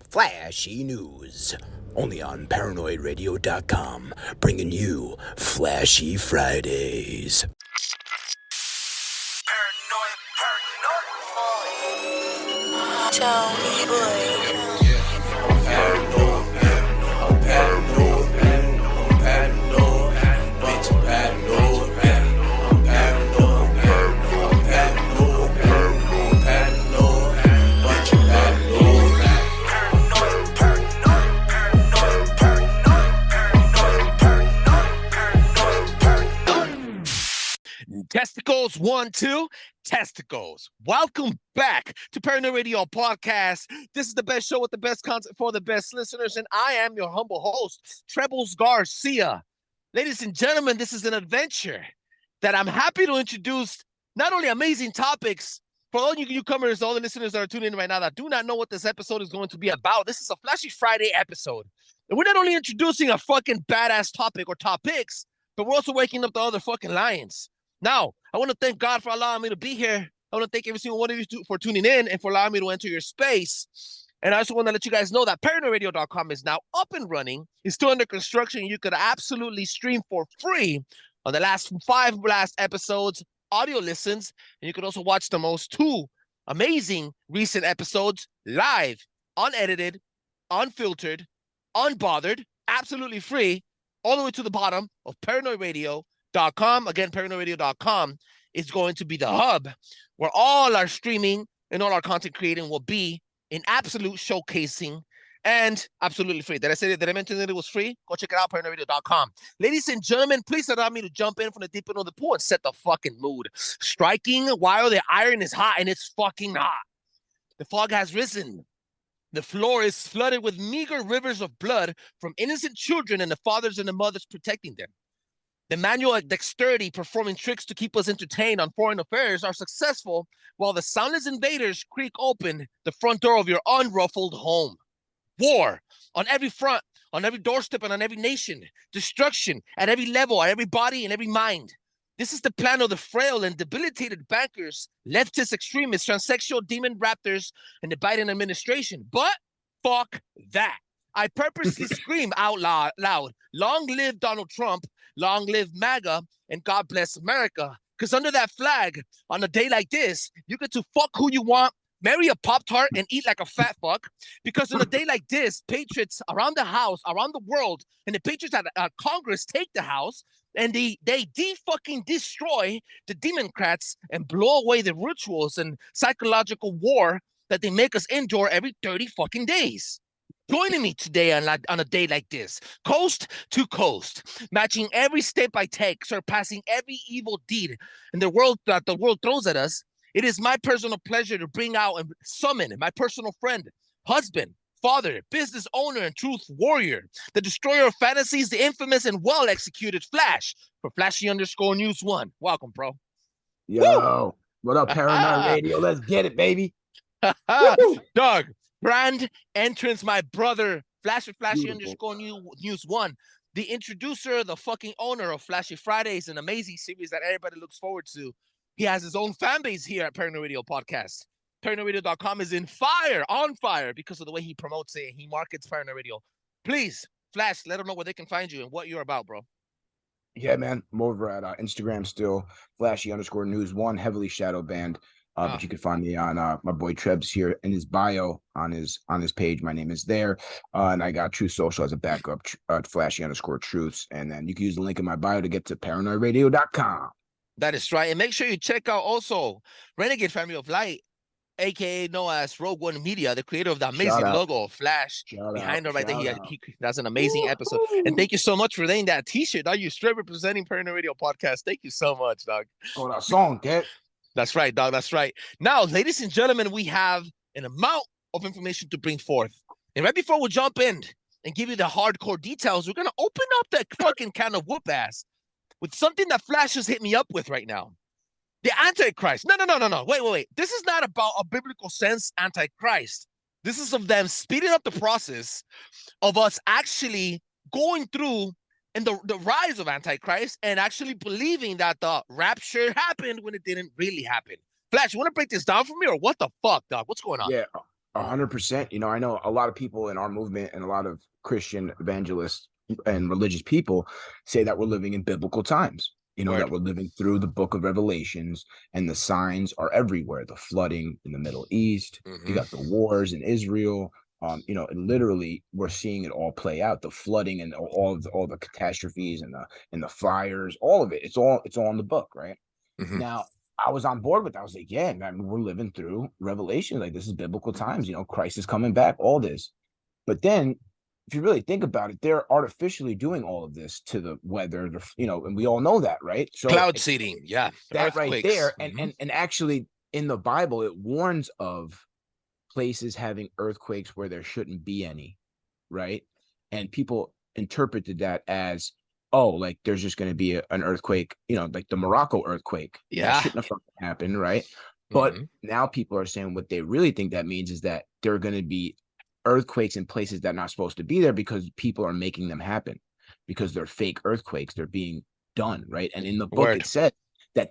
Flashy news. Only on ParanoidRadio.com, bringing you Flashy Fridays. Tony boy. Testicles, 1, 2, testicles. Welcome back to Paranoid Radio Podcast. This is the best show with the best content for the best listeners, and I am your humble host, Trebles Garcia. Ladies and gentlemen, this is an adventure that I'm happy to introduce not only amazing topics for all you newcomers, all the listeners that are tuning in right now that do not know what this episode is going to be about. This is a Flashy Friday episode. And we're not only introducing a fucking badass topic or topics, but we're also waking up the other fucking lions. Now, I want to thank God for allowing me to be here. I want to thank every single one of you for tuning in and for allowing me to enter your space. And I also want to let you guys know that ParanoidRadio.com is now up and running. It's still under construction. You could absolutely stream for free on the last 5 episodes, audio listens, and you could also watch the most 2 amazing recent episodes live, unedited, unfiltered, unbothered, absolutely free, all the way to the bottom of ParanoidRadio.com. Again, ParanoidRadio.com is going to be the hub where all our streaming and all our content creating will be in absolute showcasing and absolutely free. Did I mention that it was free? Go check it out, ParanoidRadio.com. Ladies and gentlemen, please allow me to jump in from the deep end of the pool and set the fucking mood. Striking while the iron is hot, and it's fucking hot. The fog has risen. The floor is flooded with meager rivers of blood from innocent children and the fathers and the mothers protecting them. The manual dexterity performing tricks to keep us entertained on foreign affairs are successful while the soundless invaders creak open the front door of your unruffled home. War on every front, on every doorstep, and on every nation. Destruction at every level, at every body, and every mind. This is the plan of the frail and debilitated bankers, leftist extremists, transsexual demon raptors, and the Biden administration. But fuck that. I purposely scream out loud, long live Donald Trump, long live MAGA, and God bless America. Because under that flag, on a day like this, you get to fuck who you want, marry a Pop-Tart, and eat like a fat fuck. Because on a day like this, patriots around the house, around the world, and the patriots at Congress take the house, and they de-fucking destroy the Democrats and blow away the rituals and psychological war that they make us endure every 30 fucking days. Joining me today on a day like this, coast to coast, matching every step I take, surpassing every evil deed in the world that the world throws at us, it is my personal pleasure to bring out and summon my personal friend, husband, father, business owner, and truth warrior, the destroyer of fantasies, the infamous and well-executed Flash for Flashy_News1. Welcome, bro. Yo, what up, Paranoid Radio? Let's get it, baby. Doug. Brand entrance, my brother, Flashy_News1, the introducer, the fucking owner of Flashy Fridays, an amazing series that everybody looks forward to. He has his own fan base here at Paranoid Radio Podcast. ParanoidRadio.com is on fire because of the way he promotes it and he markets Paranoid Radio. Please, Flash, let them know where they can find you and what you're about, bro. Yeah, man. I'm over at Instagram still, Flashy_News1, heavily shadow banned. But you can find me on my boy Trebs here in his bio on his page. My name is there, and I got Truth Social as a backup, Flashy_Truths, and then you can use the link in my bio to get to ParanoidRadio.com. That is right, and make sure you check out also Renegade Family of Light, aka known as Rogue One Media, the creator of the amazing logo of Flash behind her right there. That's an amazing episode, and thank you so much for laying that T-shirt. Are you straight representing Paranoid Radio Podcast? Thank you so much, dog. Oh, that song, kid. That's right, dog. That's right. Now, ladies and gentlemen, we have an amount of information to bring forth. And right before we jump in and give you the hardcore details, we're going to open up that fucking can of whoop ass with something that Flash has hit me up with right now. The Antichrist. No. Wait. This is not about a biblical sense Antichrist. This is of them speeding up the process of us actually going through and the rise of Antichrist and actually believing that the rapture happened when it didn't really happen. Flash, you want to break this down for me or what the fuck, dog? What's going on? Yeah. 100%. I know a lot of people in our movement and a lot of Christian evangelists and religious people say that we're living in biblical times. That Word. we're living through the book of Revelations, and the signs are everywhere. The flooding in the Middle East, you Mm-hmm. got the wars in Israel. And literally we're seeing it all play out. The flooding and all the catastrophes and the fires, all of it. It's all in the book, right? Mm-hmm. Now, I was on board with that. I was like, yeah, man, we're living through Revelation. Like, this is biblical times. Christ is coming back, all this. But then, if you really think about it, they're artificially doing all of this to the weather, and we all know that, right? So Cloud it's seeding, yeah. that right Earthquakes. there. And actually, in the Bible, it warns of places having earthquakes where there shouldn't be any, right? And people interpreted that as, oh, like there's just going to be an earthquake, like the Morocco earthquake. That Yeah. shouldn't have happened, right? But Mm-hmm. now people are saying what they really think that means is that there are going to be earthquakes in places that are not supposed to be there because people are making them happen, because they're fake earthquakes. They're being done, right? And in the book, Word. it said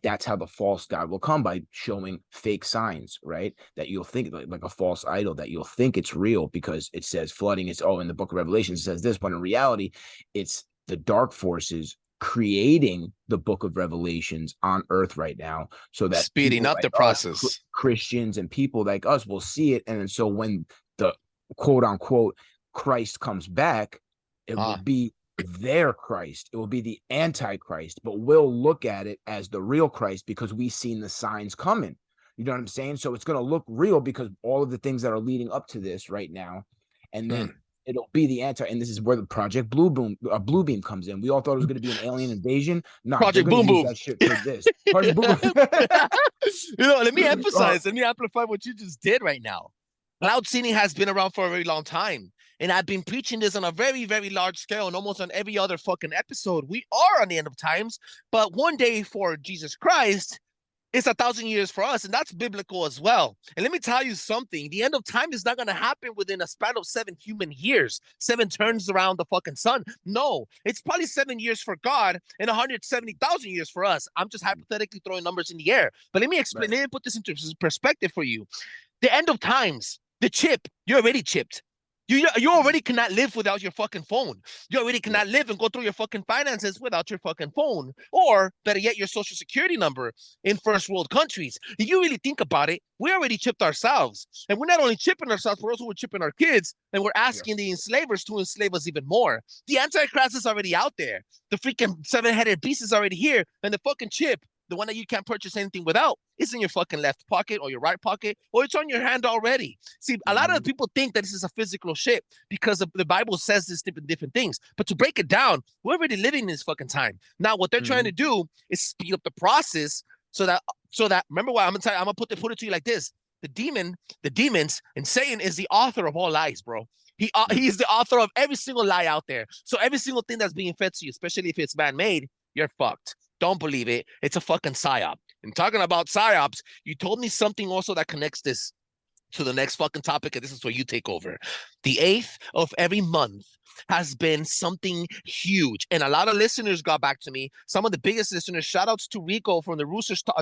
that's how the false god will come, by showing fake signs, right? That you'll think like a false idol, that you'll think it's real because it says flooding. It's in the book of Revelation it says this, but in reality, it's the dark forces creating the book of Revelations on earth right now, so that Speeding people up like the us, process. Christians and people like us, will see it. And then so when the quote unquote Christ comes back, it will Ah. be their Christ. It will be the Antichrist, but we'll look at it as the real Christ because we've seen the signs coming. You know what I'm saying? So it's going to look real because all of the things that are leading up to this right now, and then it'll be the anti. And this is where the Project Blue Beam comes in. We all thought it was going to be an alien invasion. Nah, they're Project going to Boom use Boom. that shit for this. Project Blue Boom. Let me emphasize, let me amplify what you just did right now. Cloud seeding has been around for a very long time. And I've been preaching this on a very, very large scale and almost on every other fucking episode. We are on the end of times, but one day for Jesus Christ, it's 1,000 years for us, and that's biblical as well. And let me tell you something: the end of time is not going to happen within a span of 7 human years, 7 turns around the fucking sun. No, it's probably 7 years for God and 170,000 years for us. I'm just hypothetically throwing numbers in the air, but let me explain. Right. Let me put this into perspective for you. The end of times, the chip, you're already chipped. You already cannot live without your fucking phone. You already Yeah. cannot live and go through your fucking finances without your fucking phone. Or better yet, your social security number in first world countries. If you really think about it, we already chipped ourselves. And we're not only chipping ourselves, we're also chipping our kids. And we're Yeah. asking the enslavers to enslave us even more. The Antichrist is already out there. The freaking 7-headed beast is already here. And the fucking chip, the one that you can't purchase anything without, is in your fucking left pocket or your right pocket, or it's on your hand already. See, a lot of people think that this is a physical shit because the Bible says this different things. But to break it down, we're already living in this fucking time. Now, what they're trying to do is speed up the process so that remember what I'm gonna tell you, I'm gonna put it to you like this. The demons, and Satan is the author of all lies, bro. He's the author of every single lie out there. So every single thing that's being fed to you, especially if it's man-made, you're fucked. Don't believe it. It's a fucking psyop. And talking about psyops, you told me something also that connects this to the next fucking topic, and this is where you take over. The 8th of every month has been something huge. And a lot of listeners got back to me. Some of the biggest listeners, shout outs to Rico from the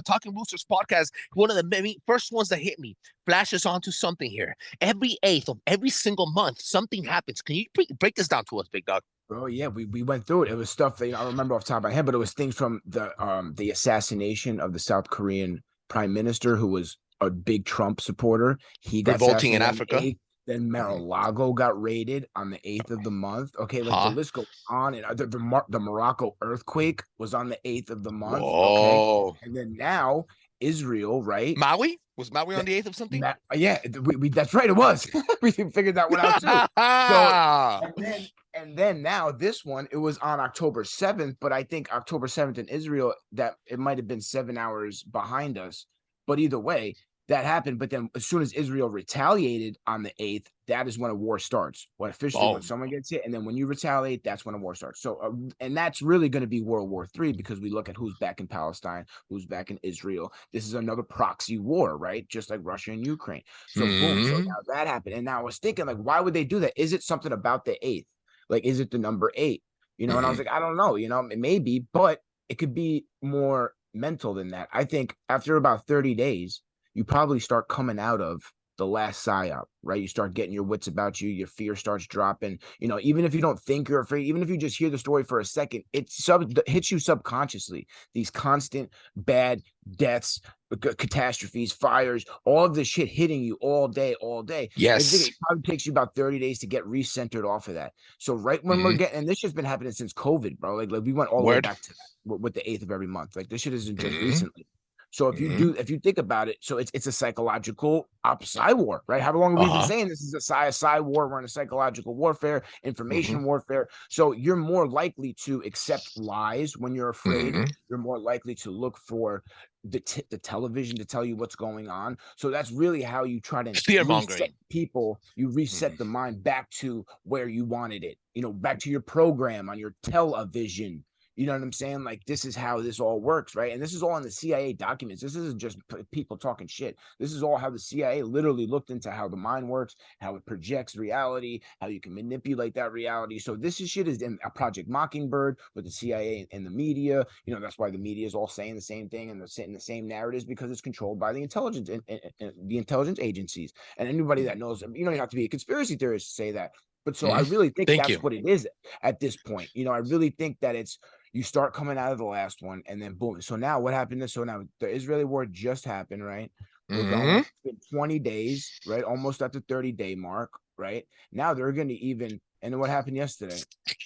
Talking Roosters podcast, one of the many first ones that hit me, flashes onto something here. Every 8th of every single month, something happens. Can you break this down to us, big dog? Oh yeah, we went through it. It was stuff that I remember off the top of my head, but it was things from the assassination of the South Korean prime minister, who was a big Trump supporter. He got Revolting in assassinated on the Africa. 8th. Then Mar-a-Lago got raided on the 8th of the month. Okay, like the Huh? list goes on. And the Morocco earthquake was on the 8th of the month. Okay, Whoa. and then now Israel, right? Maui? Was Maui on the 8th of something? Yeah, we that's right. It was. We figured that one out too. So and then now this one, it was on October 7th, but I think October 7th in Israel, that it might have been 7 hours behind us. But either way, that happened. But then as soon as Israel retaliated on the 8th, that is when a war starts. When officially, when someone gets hit, and then when you retaliate, that's when a war starts. So, and that's really going to be World War III, because we look at who's back in Palestine, who's back in Israel. This is another proxy war, right? Just like Russia and Ukraine. So boom. So now that happened. And now I was thinking, like, why would they do that? Is it something about the 8th? Like, is it the number 8? And I was like, I don't know, maybe, but it could be more mental than that. I think after about 30 days, you probably start coming out of the last psyop, right? You start getting your wits about you, your fear starts dropping. You know, even if you don't think you're afraid, even if you just hear the story for a second, it hits you subconsciously. These constant bad deaths, catastrophes, fires, all of this shit hitting you all day, all day. Yes. And it probably takes you about 30 days to get recentered off of that. So right when we're getting, and this has been happening since COVID, bro. Like we went all the way back to that with the 8th of every month. Like this shit isn't just recently. So if you think about it, so it's a psychological psy war, right? How long have we been saying this is a psy war? We're in a psychological warfare, information warfare. So you're more likely to accept lies when you're afraid. You're more likely to look for the television to tell you what's going on. So that's really how you try to reset people. You reset the mind back to where you wanted it. You know, back to your program on your television. You know what I'm saying? Like, this is how this all works, right? And this is all in the CIA documents. This isn't just people talking shit. This is all how the CIA literally looked into how the mind works, how it projects reality, how you can manipulate that reality. So this shit is in a Project Mockingbird with the CIA and the media. You know, that's why the media is all saying the same thing and they're saying the same narratives, because it's controlled by the intelligence and the intelligence agencies. And anybody that knows, you don't have to be a conspiracy theorist to say that. But so I really think that's what it is at this point. You know, I really think that it's, you start coming out of the last one and then boom. So now what happened? So now the Israeli war just happened, right? We're going 20 days, right? Almost at the 30-day mark, right? Now they're going to even, and then what happened yesterday?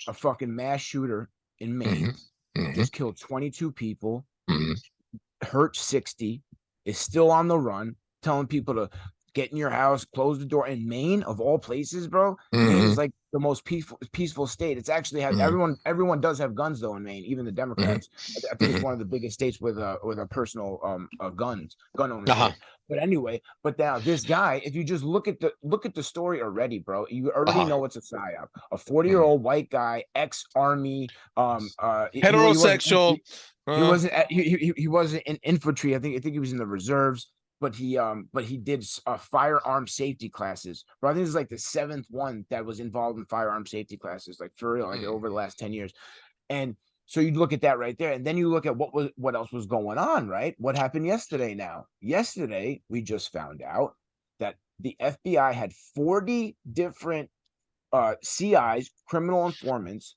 A fucking mass shooter in Maine just killed 22 people, hurt 60, is still on the run, telling people to get in your house, close the door. In Maine, of all places, bro, Maine is like the most peaceful state. It's actually has everyone does have guns though in Maine, even the Democrats. I think it's one of the biggest states with a personal gun ownership. But anyway, but now this guy, if you just look at the story already, bro, you already know it's a psyop. A 40-year-old white guy, ex-army, heterosexual. He wasn't in infantry. I think he was in the reserves. But he did firearm safety classes. But I think this is like the 7th one that was involved in firearm safety classes, like for real, like over the last 10 years. And so you look at that right there, and then you look at what else was going on, right? What happened yesterday now? Yesterday, we just found out that the FBI had 40 different CIs, criminal informants,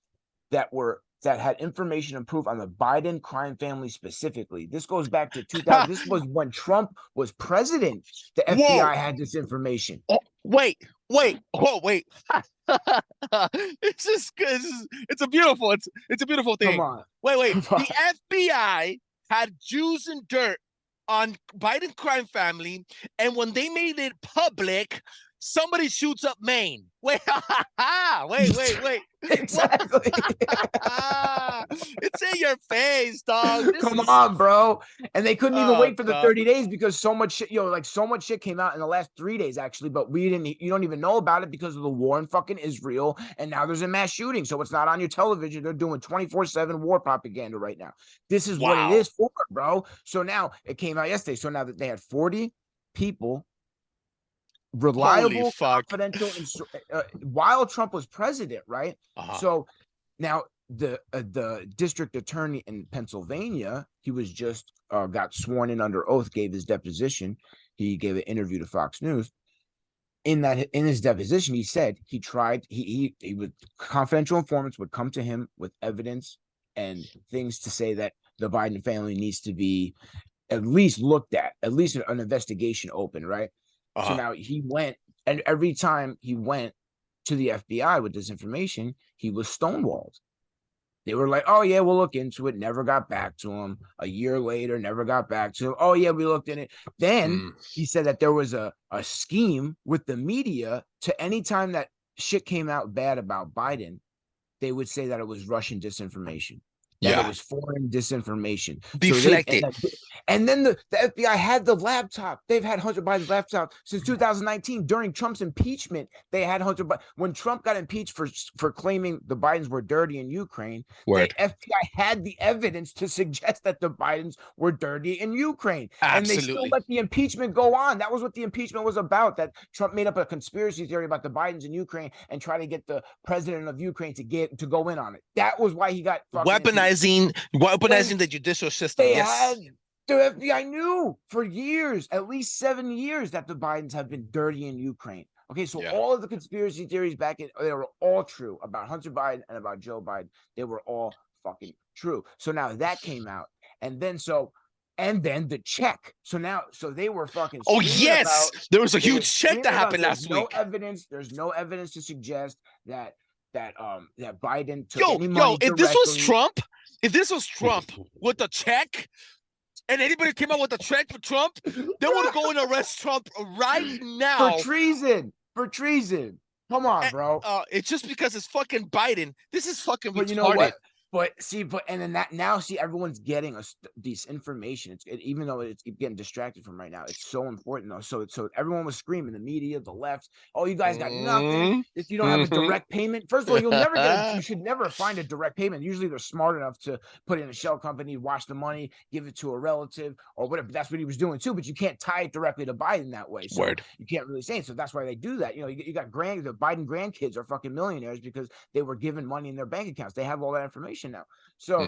that had information and proof on the Biden crime family specifically. This goes back to 2000. This was when Trump was president. The FBI had this information. Oh, wait. It's just good. It's a beautiful thing. Come on. Wait. The FBI had Jews and dirt on Biden crime family, and when they made it public, somebody shoots up Maine. Wait. Exactly. It's in your face, dog. Come on, bro. And they couldn't even wait for the 30 days because so much shit, so much shit came out in the last 3 days, actually. But you don't even know about it because of the war in fucking Israel. And now there's a mass shooting. So it's not on your television. They're doing 24/7 war propaganda right now. This is what it is for, bro. So now it came out yesterday. So now that they had 40 people, reliable, confidential, while Trump was president, right? So now the district attorney in Pennsylvania, he was just got sworn in under oath, gave his deposition. He gave an interview to Fox News. In his deposition, he said he would, confidential informants would come to him with evidence and things to say that the Biden family needs to be at least looked at least an investigation open, right? So now he went, and every time he went to the FBI with this information, he was stonewalled. They were like, oh, yeah, we'll look into it. Never got back to him. A year later, never got back to him. Oh, yeah, we looked in it. Then he said that there was a scheme with the media to, anytime that shit came out bad about Biden, they would say that it was Russian disinformation. That it was foreign disinformation. Deflected. And then the FBI had the laptop. They've had Hunter Biden's laptop since 2019. During Trump's impeachment, they had Hunter Biden. When Trump got impeached for claiming the Bidens were dirty in Ukraine, the FBI had the evidence to suggest that the Bidens were dirty in Ukraine. Absolutely. And they still let the impeachment go on. That was what the impeachment was about, that Trump made up a conspiracy theory about the Bidens in Ukraine and try to get the president of Ukraine to go in on it. That was why he got weaponizing the judicial system. The FBI knew for years, at least 7 years, that the Bidens have been dirty in Ukraine. Okay, so all of the conspiracy theories they were all true about Hunter Biden and about Joe Biden. They were all fucking true. So now that came out, and then the check. So they were fucking. Oh Screaming yes, about, there was a they were huge check that screaming about happened last week. There's no evidence to suggest that Biden took Yo, any money if directly. this was Trump with the check, and anybody came out with a check for Trump, they would go and arrest Trump right now for treason. For treason. Come on, bro. It's just because it's fucking Biden. This is fucking retarded. But you know what? And then that now, everyone's getting this information. Even though it's getting distracted from right now, it's so important though. So everyone was screaming, the media, the left, oh, you guys got nothing. If you don't have a direct payment, first of all, you'll never you should never find a direct payment. Usually they're smart enough to put in a shell company, wash the money, give it to a relative or whatever. That's what he was doing too. But you can't tie it directly to Biden that way. So you can't really say it. So that's why they do that. You know, you got the Biden grandkids are fucking millionaires because they were given money in their bank accounts. They have all that information now. So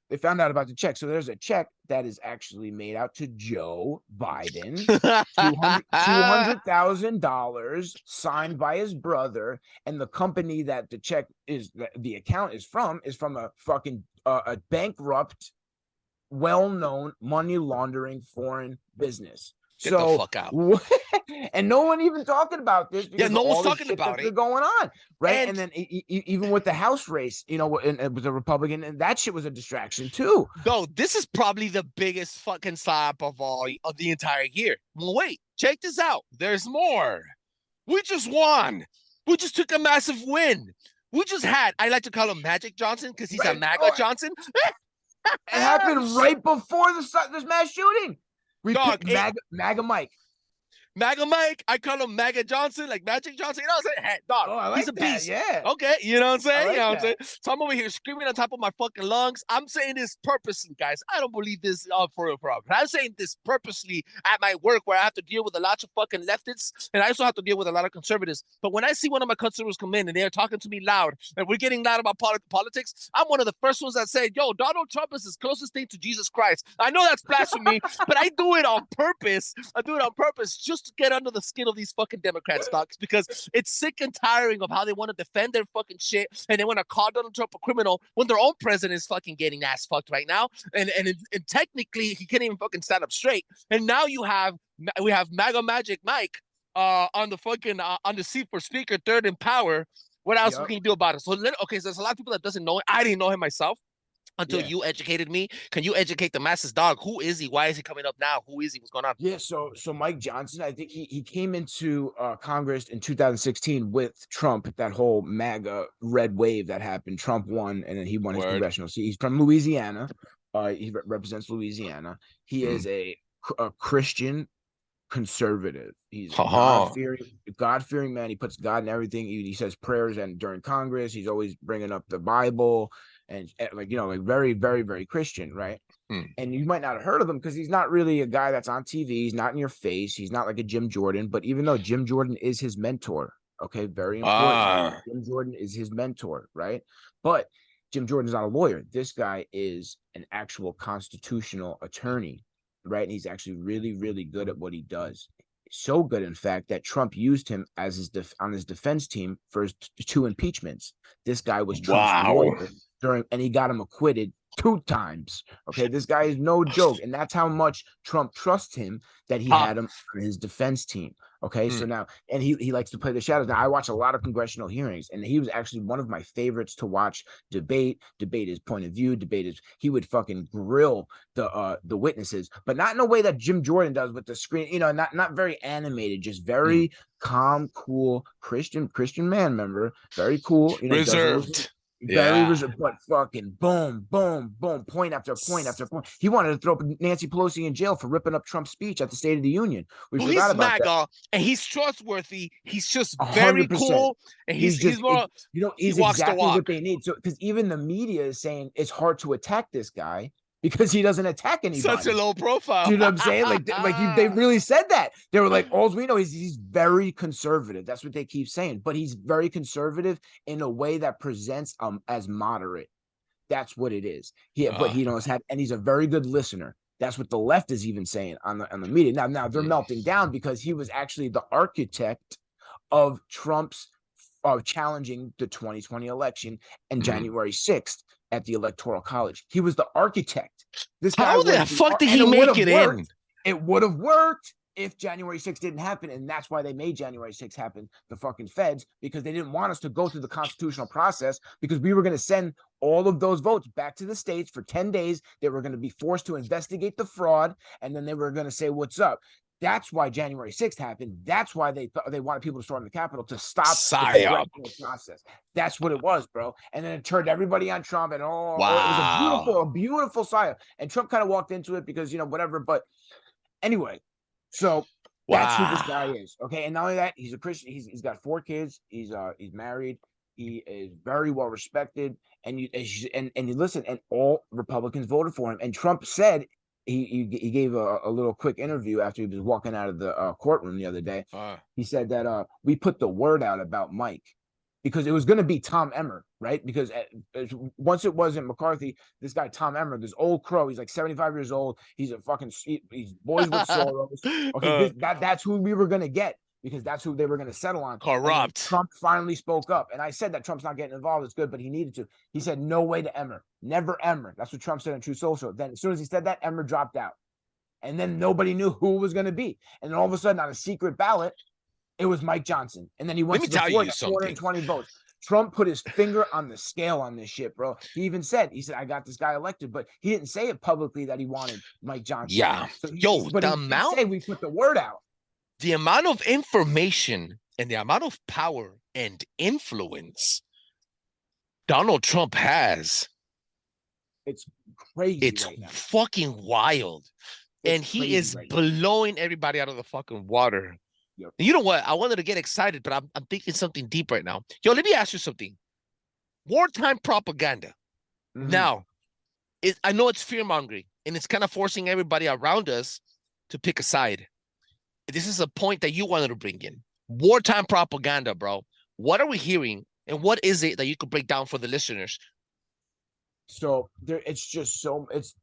they found out about the check. So there's a check that is actually made out to Joe Biden, $200,000 signed by his brother, and the company that the check the account is from a fucking a bankrupt, well-known money laundering foreign business. Get the fuck out. And no one even talking about this because no one's talking about it going on, right? And then even with the House race, you know, with the Republican, and that shit was a distraction too. No, this is probably the biggest fucking slap of the entire year. Well, wait, check this out. There's more. We just won. We just took a massive win. We just had, I like to call him Magic Johnson because he's a MAGA Johnson. It happened right before this mass shooting. We picked MAGA Mike. MAGA Mike, I call him MAGA Johnson, like Magic Johnson. You know what I'm saying? Hey, dog, like he's a beast. Yeah. Okay, you know what I'm saying? Like you know what I'm saying? So I'm over here screaming on top of my fucking lungs. I'm saying this purposely, guys. I don't believe this for a problem. I'm saying this purposely at my work where I have to deal with a lot of fucking leftists and I also have to deal with a lot of conservatives. But when I see one of my customers come in and they're talking to me loud and we're getting loud about politics, I'm one of the first ones that say, yo, Donald Trump is his closest thing to Jesus Christ. I know that's blasphemy, but I do it on purpose. I do it on purpose just to get under the skin of these fucking Democrats, docs, because it's sick and tiring of how they want to defend their fucking shit and they want to call Donald Trump a criminal when their own president is fucking getting ass fucked right now, and technically he can't even fucking stand up straight. And now we have MAGA Magic Mike on the fucking on the seat for Speaker, third in power. What else can you do about it? So there's a lot of people that doesn't know it. I didn't know him myself until you educated me. Can you educate the masses, dog? Who is he? Why is he coming up now? Who is he? What's going on? Yeah, so Mike Johnson, I think he came into Congress in 2016 with Trump, that whole MAGA red wave that happened. Trump won, and then he won his congressional seat. He's from Louisiana. He represents Louisiana. He is a Christian conservative. He's a God-fearing man. He puts God in everything. He says prayers and during Congress. He's always bringing up the Bible. And like very, very, very Christian, right? And you might not have heard of him because he's not really a guy that's on TV. He's not in your face. He's not like a Jim Jordan. But even though Jim Jordan is his mentor, okay, very important. Jim Jordan is his mentor, right? But Jim Jordan's not a lawyer. This guy is an actual constitutional attorney, right? And he's actually really, really good at what he does. So good, in fact, that Trump used him as on his defense team for his 2 impeachments. This guy was Trump's lawyer and he got him acquitted 2 times. Okay, this guy is no joke, and that's how much Trump trusts him that he had him on his defense team. Okay, so now, and he likes to play the shadows. Now, I watch a lot of congressional hearings, and he was actually one of my favorites to watch debate his point of view, he would fucking grill the witnesses, but not in a way that Jim Jordan does with the screen, not very animated, just very calm, cool Christian man, remember, very cool, reserved. Very reserved, but fucking boom, boom, boom, point after point after point. He wanted to throw Nancy Pelosi in jail for ripping up Trump's speech at the State of the Union. He's MAGA, that. And he's trustworthy. He's just very 100%. Cool, and he's more. He's exactly what they need. So, because even the media is saying it's hard to attack this guy because he doesn't attack anybody. Such a low profile. You know what I'm saying? They really said that. They were like, all we know is he's very conservative. That's what they keep saying. But he's very conservative in a way that presents as moderate. That's what it is. But he knows how, and he's a very good listener. That's what the left is even saying on the media. Now they're melting down because he was actually the architect of Trump's challenging the 2020 election and January 6th at the Electoral College. He was the architect. This guy How was the fuck did and he make it worked. in? It would have worked if January 6th didn't happen. And that's why they made January 6th happen, the fucking feds, because they didn't want us to go through the constitutional process, because we were going to send all of those votes back to the states for 10 days. They were going to be forced to investigate the fraud, and then they were going to say, what's up? That's why January 6th happened. That's why they wanted people to storm the Capitol, to stop the congressional process. That's what it was, bro. And then it turned everybody on Trump, and it was a beautiful psyop. And Trump kind of walked into it because, whatever. But anyway, so that's who this guy is. Okay. And not only that, he's a Christian. He's got 4 kids. He's married. He is very well respected. And you listen, and all Republicans voted for him. And Trump said, he gave a little quick interview after he was walking out of the courtroom the other day. He said that we put the word out about Mike, because it was going to be Tom Emmer, right? Because once it wasn't McCarthy, this guy Tom Emmer, this old crow, he's like 75 years old. He's a fucking he's boys with Soros. Okay, that's who we were going to get, because that's who they were going to settle on. Corrupt. Trump finally spoke up, and I said that Trump's not getting involved. It's good, but he needed to. He said, no way to Emmer. Never Emmer. That's what Trump said on True Social. Then as soon as he said that, Emmer dropped out. And then nobody knew who it was going to be. And then all of a sudden, on a secret ballot, it was Mike Johnson. And then he went to the 420 votes. Trump put his finger on the scale on this shit, bro. He said, I got this guy elected, but he didn't say it publicly that he wanted Mike Johnson. Yeah. So we put the word out. The amount of information and the amount of power and influence Donald Trump has, it's crazy. It's right now. Fucking wild. And he is blowing everybody out of the fucking water. Yep. You know what? I wanted to get excited, but I'm thinking something deep right now. Yo, let me ask you something. Wartime propaganda. Mm-hmm. Now, I know it's fear-mongering, and it's kind of forcing everybody around us to pick a side. This is a point that you wanted to bring in. Wartime propaganda, bro. What are we hearing, and what is it that you could break down for the listeners? So it's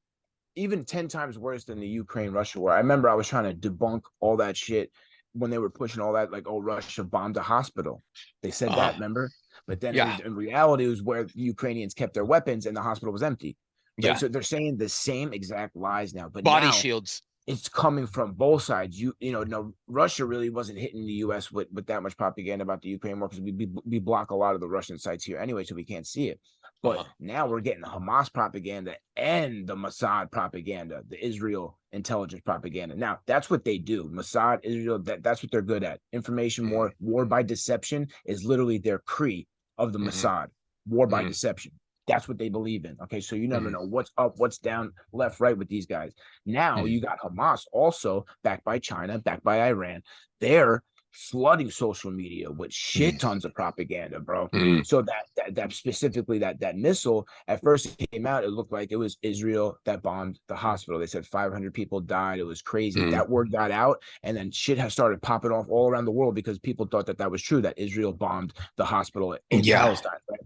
even 10 times worse than the Ukraine-Russia war. I remember I was trying to debunk all that shit when they were pushing all that, like, oh, Russia bombed a hospital. They said that, remember? But then in reality, it was where the Ukrainians kept their weapons and the hospital was empty. Right? Yeah. So they're saying the same exact lies now. But body shields. It's coming from both sides. No, Russia really wasn't hitting the U.S. with that much propaganda about the Ukraine war, because we block a lot of the Russian sites here anyway, so we can't see it. But now we're getting the Hamas propaganda and the Mossad propaganda, the Israel intelligence propaganda. Now, that's what they do. Mossad, Israel, that's what they're good at. Information war by deception is literally their creed of the Mossad, war by deception. That's what they believe in. Okay, so you never know what's up, what's down, left, right with these guys. Now you got Hamas, also backed by China, backed by Iran. They're flooding social media with shit tons of propaganda, bro. So that specifically that missile, at first it came out, it looked like it was Israel that bombed the hospital. They said 500 people died. It was crazy. That word got out, and then shit has started popping off all around the world because people thought that was true, that Israel bombed the hospital in Palestine. Right?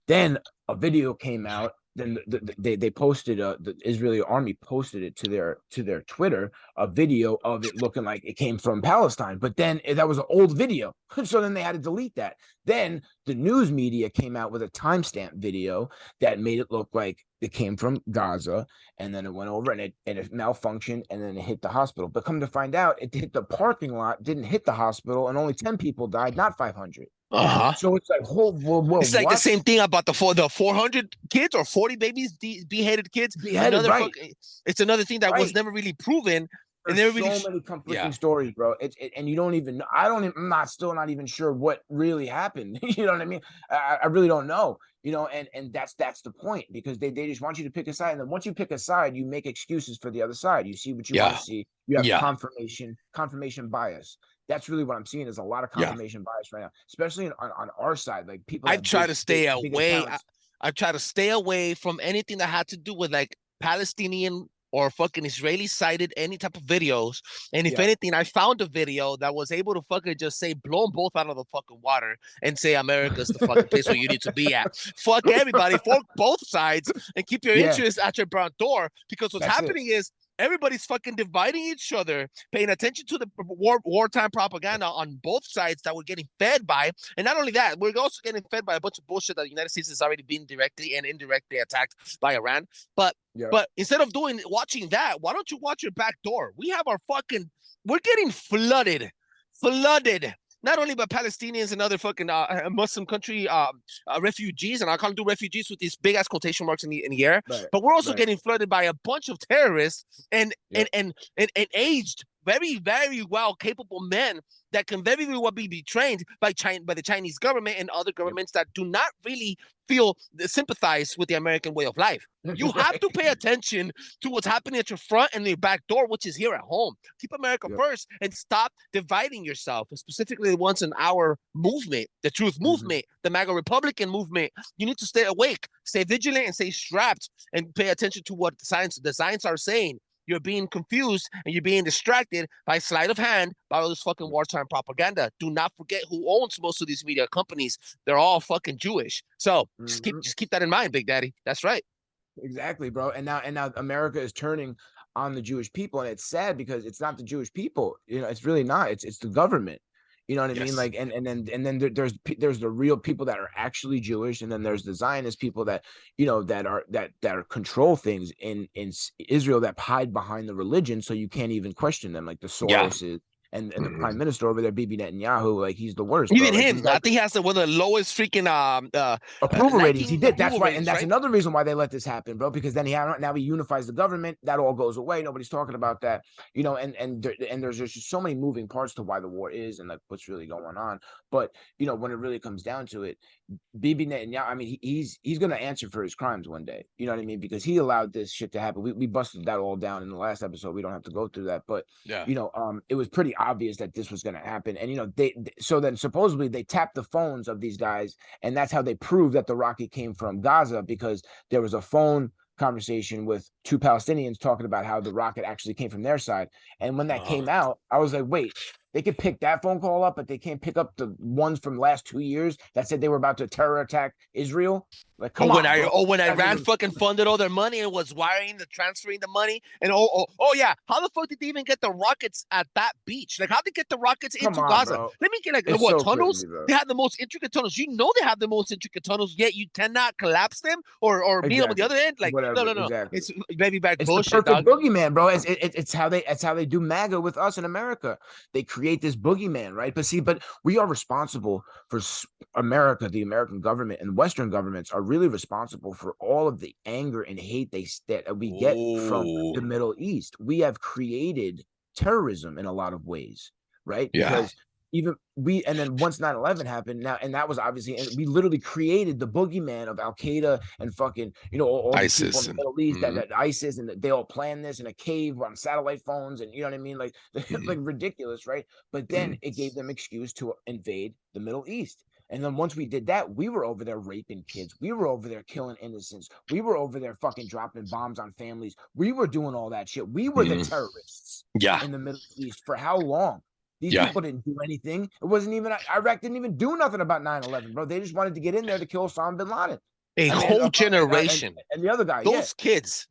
Then a video came out. Then they posted, the Israeli army posted it to their Twitter, a video of it looking like it came from Palestine. But then that was an old video. So then they had to delete that. Then the news media came out with a timestamp video that made it look like it came from Gaza. And then it went over and it malfunctioned, and then it hit the hospital. But come to find out, it hit the parking lot, didn't hit the hospital, and only 10 people died, not 500. So it's like, it's like the same thing about the 400 kids or 40 babimes, beheaded kids. It's another thing that was never really proven. There's so many conflicting stories, bro. And you don't even know. I'm still not even sure what really happened. You know what I mean? I really don't know. And that's the point, because they just want you to pick a side, and then once you pick a side, you make excuses for the other side. You see what you want to see. You have confirmation bias. That's really what I'm seeing, is a lot of confirmation bias right now, especially on our side. Like, people. I've tried to stay away. I've tried to stay away from anything that had to do with like Palestinian or fucking Israeli cited any type of videos. And if anything, I found a video that was able to fucking just say, blow them both out of the fucking water and say America's the fucking place where you need to be at. Fuck everybody, fuck both sides, and keep your interests at your front door. Because what's happening is everybody's fucking dividing each other, paying attention to the wartime propaganda on both sides that we're getting fed by. And not only that, we're also getting fed by a bunch of bullshit that the United States has already been directly and indirectly attacked by Iran. But instead of watching that, why don't you watch your back door? We're getting flooded not only by Palestinians and other fucking Muslim country refugees, and I can't do refugees with these big ass quotation marks in the air, but we're also getting flooded by a bunch of terrorists and aged, very, very well capable men that can very well be trained by the Chinese government and other governments that do not really sympathize with the American way of life. You have to pay attention to what's happening at your front and your back door, which is here at home. Keep America first and stop dividing yourself, specifically the ones in our movement, the Truth Movement, the MAGA Republican movement. You need to stay awake, stay vigilant, and stay strapped, and pay attention to what the science are saying. You're being confused and you're being distracted by sleight of hand by all this fucking wartime propaganda. Do not forget who owns most of these media companies. They're all fucking Jewish. So just keep that in mind, Big Daddy. That's right. Exactly, bro. And now America is turning on the Jewish people, and it's sad because it's not the Jewish people. It's really not. It's the government. You know what I mean? Like, and then there's the real people that are actually Jewish, and then there's the Zionist people that that control things in Israel that hide behind the religion, so you can't even question them, like the Soroses. And the prime minister over there, Bibi Netanyahu, like he's the worst. Even him, I think he has one of the lowest freaking approval ratings. He did. That's why, and that's another reason why they let this happen, bro. Because then now he unifies the government. That all goes away. Nobody's talking about that, And there's just so many moving parts to why the war is and like what's really going on. But when it really comes down to it, Bibi Netanyahu, I mean, he's going to answer for his crimes one day. You know what I mean? Because he allowed this shit to happen. We busted that all down in the last episode. We don't have to go through that, but it was pretty obvious that this was going to happen. And so then supposedly they tapped the phones of these guys, and that's how they proved that the rocket came from Gaza, because there was a phone conversation with two Palestinians talking about how the rocket actually came from their side. And when that came out, I was like, wait, they could pick that phone call up, but they can't pick up the ones from the last 2 years that said they were about to terror attack Israel. Like, when Iran fucking funded all their money and was transferring the money, and how the fuck did they even get the rockets at that beach? Like, how'd they get the rockets into Gaza? Bro. Let me get tunnels? Crazy, they have the most intricate tunnels. They have the most intricate tunnels, yet you cannot collapse them or meet them on the other end. Like, no. Exactly. It's baby back bullshit. It's the perfect boogeyman, bro. It's how they do MAGA with us in America. They create this boogeyman, right? But we are responsible for America, the American government, and Western governments are really responsible for all of the anger and hate that we get from the Middle East. We have created terrorism in a lot of ways, right? Because and then once 9/11 happened, now, and that was obviously, and we literally created the boogeyman of Al Qaeda and fucking, all ISIS, these people in the Middle East, that ISIS, and they all planned this in a cave on satellite phones, and you know what I mean, like like ridiculous, right? But then it gave them excuse to invade the Middle East. And then once we did that, we were over there raping kids. We were over there killing innocents. We were over there fucking dropping bombs on families. We were doing all that shit. We were the terrorists in the Middle East. For how long? These people didn't do anything. It wasn't even, Iraq didn't even do nothing about 9/11, bro. They just wanted to get in there to kill Osama bin Laden. Whole generation. And the other guy, those kids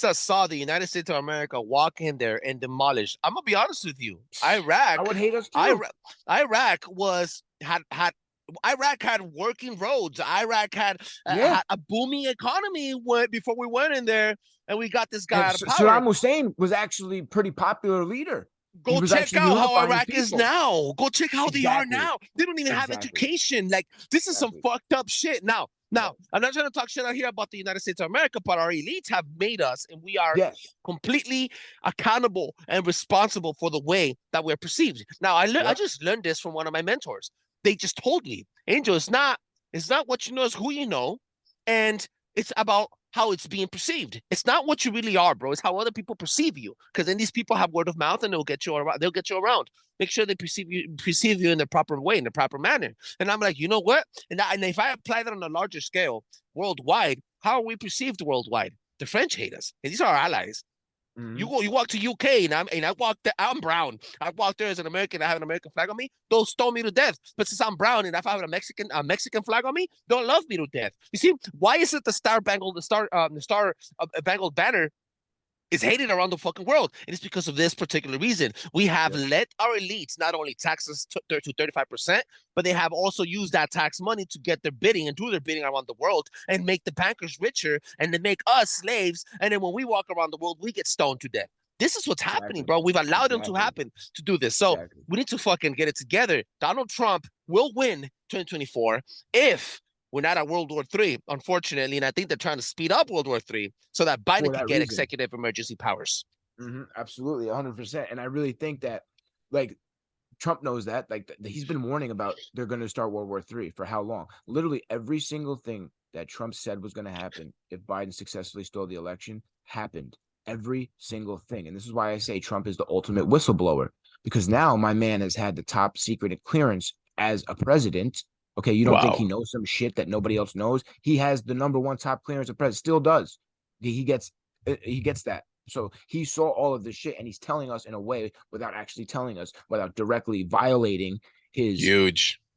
that saw the United States of America walk in there and demolish. I'm gonna be honest with you. Iraq, I would hate us too. Iraq had working roads. Iraq had a booming economy before we went in there, and we got this guy out of power. Saddam Hussein was actually a pretty popular leader. Go check out how Iraq is now. Go check how they are now. They don't even have education. Like, this is some fucked up shit. Now, I'm not trying to talk shit out here about the United States of America, but our elites have made us, and we are completely accountable and responsible for the way that we're perceived. Now, I just learned this from one of my mentors. They just told me, Angel, it's not what you know, it's who you know, and it's about how it's being perceived. It's not what you really are, bro. It's how other people perceive you. Because then these people have word of mouth, and they'll get you around. They'll get you around. Make sure they perceive you in the proper way, in the proper manner. And I'm like, you know what? And if I apply that on a larger scale, worldwide, how are we perceived worldwide? The French hate us, and these are our allies. You walk to UK, and I walk there. I'm brown. I walk there as an American. I have an American flag on me. They'll stone me to death. But since I'm brown, and if I have a Mexican flag on me, they'll love me to death. You see, why is it the Star Bangled Banner is hated around the fucking world. And it's because of this particular reason. We have let our elites not only tax us to 35%, but they have also used that tax money to get their bidding and do their bidding around the world and make the bankers richer and then make us slaves. And then when we walk around the world, we get stoned to death. This is what's happening, bro. We've allowed them to happen to do this. So we need to fucking get it together. Donald Trump will win 2024 if we're not at World War III, unfortunately. And I think they're trying to speed up World War III so that Biden can get executive emergency powers. Absolutely, 100%. And I really think that, like, Trump knows that. Like, he's been warning about they're going to start World War III for how long? Literally every single thing that Trump said was going to happen if Biden successfully stole the election happened. Every single thing. And this is why I say Trump is the ultimate whistleblower, because now my man has had the top secret clearance as a president. Okay, you don't think he knows some shit that nobody else knows? He has the #1 top clearance of president, still does. He gets that. So he saw all of this shit, and he's telling us in a way without actually telling us, without directly violating his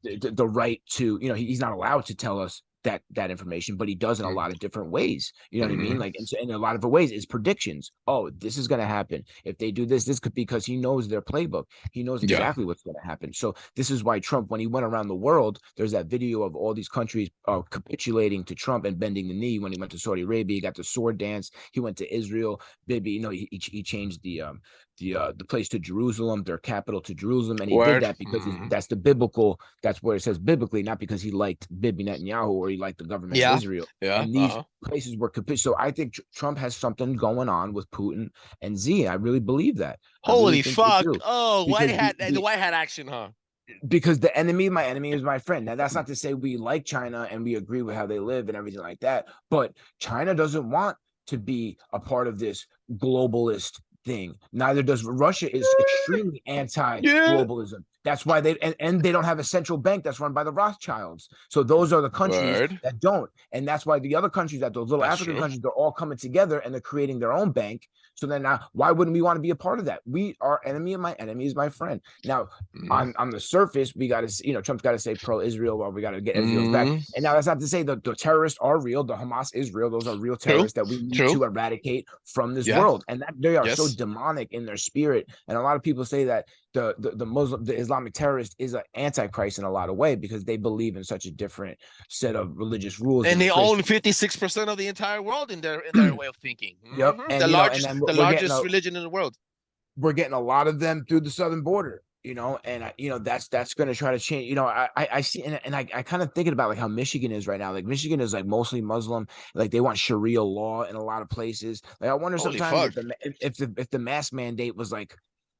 the right to, he's not allowed to tell us that information, but he does in a lot of different ways. You know what I mean? Like, and in a lot of ways is predictions. Oh, this is going to happen. If they do this could, because he knows their playbook. He knows exactly what's going to happen. So this is why Trump, when he went around the world, there's that video of all these countries capitulating to Trump and bending the knee. When he went to Saudi Arabia, he got the sword dance. He went to Israel. Baby, he changed the place to Jerusalem, their capital to Jerusalem, and he did that because that's the biblical. That's where it says biblically, not because he liked Bibi Netanyahu or he liked the government of Israel. And these places were capitulated. So I think Trump has something going on with Putin and Xi. I really believe that. Holy fuck! Oh, White Hat, the White Hat action, huh? Because my enemy is my friend. Now, that's not to say we like China and we agree with how they live and everything like that, but China doesn't want to be a part of this globalist thing. Neither does Russia. Is extremely anti-globalism. That's why they don't have a central bank that's run by the Rothschilds. So those are the countries that don't. And that's why the other countries, that those little African countries, they're all coming together and they're creating their own bank. So then now, why wouldn't we want to be a part of that? Our enemy of my enemy is my friend. Now, on the surface, we got to, Trump's got to say pro-Israel, well, we got to get Israel's back. And now that's not to say that the terrorists are real. The Hamas is real. Those are real terrorists that we need to eradicate from this world. And that they are so demonic in their spirit. And a lot of people say that the Islamic terrorist is an antichrist in a lot of ways because they believe in such a different set of religious rules. And they own 56% of the entire world in their way of thinking. And, the largest religion in the world. We're getting a lot of them through the southern border, and that's going to try to change. I see, and I kind of thinking about like how Michigan is right now. Like Michigan is like mostly Muslim. Like they want Sharia law in a lot of places. Like I wonder sometimes if the mask mandate was like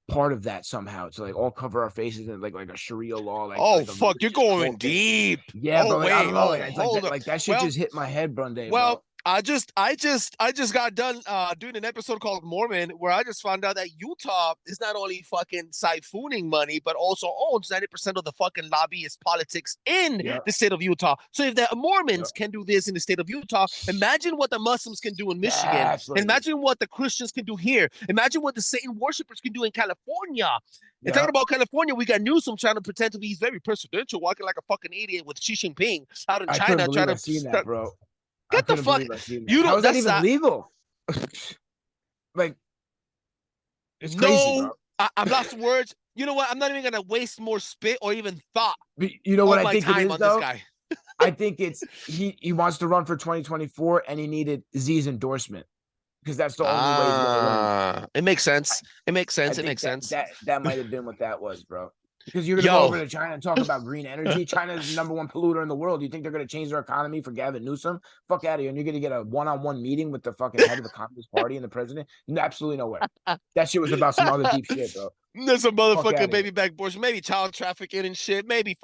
part of that somehow, to like all cover our faces and like a Sharia law. Like, fuck, you're going deep. Yeah, but like, I don't know. Like that shit just hit my head one day. Well, I just got done doing an episode called Mormon, where I just found out that Utah is not only fucking siphoning money, but also owns 90% of the fucking lobbyist politics in the state of Utah. So if the Mormons can do this in the state of Utah, imagine what the Muslims can do in Michigan. Imagine what the Christians can do here. Imagine what the Satan worshipers can do in California. And talking about California, we got Newsom trying to pretend to be very presidential, walking like a fucking idiot with Xi Jinping out in China, trying to see that, bro. Get the fuck! You don't. That's not even legal. Like, it's crazy, bro. I'm lost for words. You know what? I'm not even gonna waste more spit or even thought. You know what I think it is, though? This guy. I think it's he wants to run for 2024, and he needed Z's endorsement because that's the only way he's gonna win. It makes sense. It makes sense. That might have been what that was, bro. Because you're gonna go over to China and talk about green energy. China is the #1 polluter in the world. You think they're gonna change their economy for Gavin Newsom? Fuck out of here! And you're gonna get a one-on-one meeting with the fucking head of the Communist Party and the president? Absolutely no way. That shit was about some other deep shit, bro. There's some motherfucking baby back abortion, maybe child trafficking and shit, maybe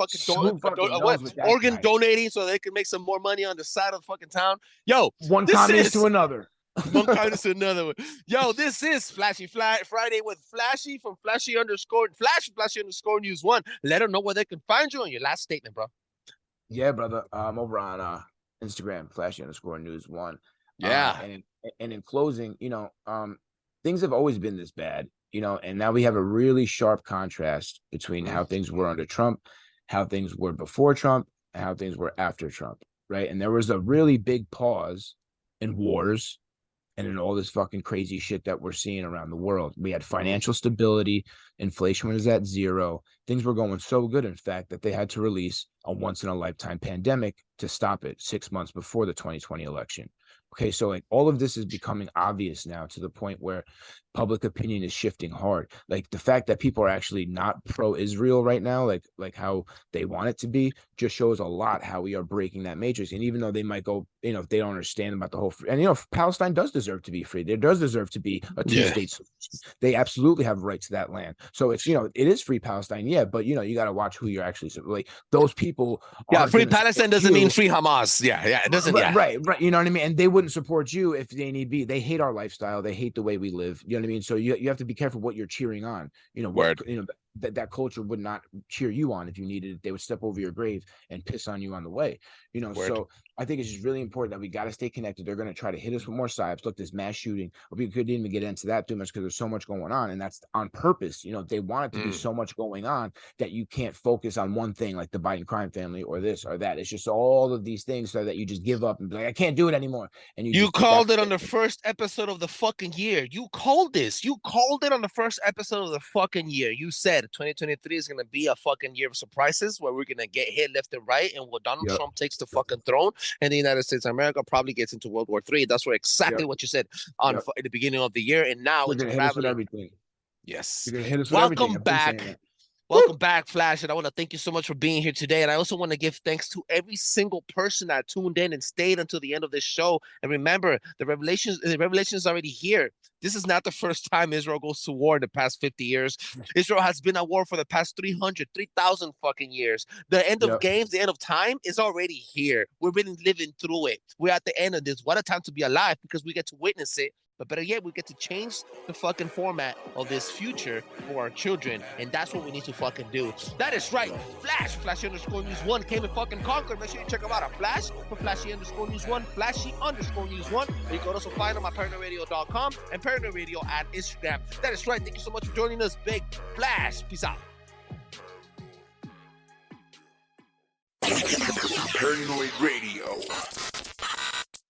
organ donating so they can make some more money on the side of the fucking town. Yo, one communist to another. One kind to another one. Yo, this is Flashy Friday with Flashy from Flashy _ News 1. Let them know where they can find you on your last statement, bro. Yeah, brother. I'm over on Instagram, Flashy _ News 1. Yeah. And in closing, things have always been this bad, and now we have a really sharp contrast between how things were under Trump, how things were before Trump, and how things were after Trump, right? And there was a really big pause in wars. and in all this fucking crazy shit that we're seeing around the world. We had financial stability, inflation was at zero. Things were going so good, in fact, that they had to release a once in a lifetime pandemic to stop it 6 months before the 2020 election. Okay, so like all of this is becoming obvious now to the point where public opinion is shifting hard. Like the fact that people are actually not pro-Israel right now, like how they want it to be, just shows a lot how we are breaking that matrix. And even though they might go, if they don't understand about the whole, and Palestine does deserve to be free. There does deserve to be a two-state solution. They absolutely have right to that land. So it's it is free Palestine, yeah, but you got to watch who you're actually like. Those people Yeah, aren't free gonna Palestine support doesn't mean you. free Hamas. Yeah, it doesn't. Yeah, Right. You know what I mean? And they wouldn't support you if they need be. They hate our lifestyle. They hate the way we live. You know what I mean? So you have to be careful what you're cheering on. Word. That culture would not cheer you on if you needed it. They would step over your grave and piss on you on the way. Word. So I think it's just really important that we got to stay connected. They're going to try to hit us with more psyops. Look, this mass shooting. We couldn't even get into that too much because there's so much going on, and that's on purpose. They want it to be so much going on that you can't focus on one thing, like the Biden crime family or this or that. It's just all of these things so that you just give up and be like, I can't do it anymore. And you called it on the first episode of the fucking year. You called this. You called it on the first episode of the fucking year. You said 2023 is going to be a fucking year of surprises where we're going to get hit left and right, and where Donald Trump takes the fucking throne and the United States of America probably gets into World War III. That's exactly what you said at the beginning of the year, and now it's hit us with everything. Yes. You're gonna hit us with Welcome everything. back. Welcome back, Flash, and I want to thank you so much for being here today. And I also want to give thanks to every single person that tuned in and stayed until the end of this show. And remember, the revelation is already here. This is not the first time Israel goes to war in the past 50 years. Israel has been at war for the past 3,000 fucking years. The end of games, the end of time is already here. We're really living through it. We're at the end of this. What a time to be alive, because we get to witness it. But better yet, we get to change the fucking format of this future for our children. And that's what we need to fucking do. That is right. Flashy_news1 came and fucking conquered. Make sure you check them out at Flash for Flashy_news1, Flashy_news1. You can also find them at ParanoidRadio.com and Paranoid Radio at Instagram. That is right. Thank you so much for joining us, Big Flash. Peace out. Paranoid Radio.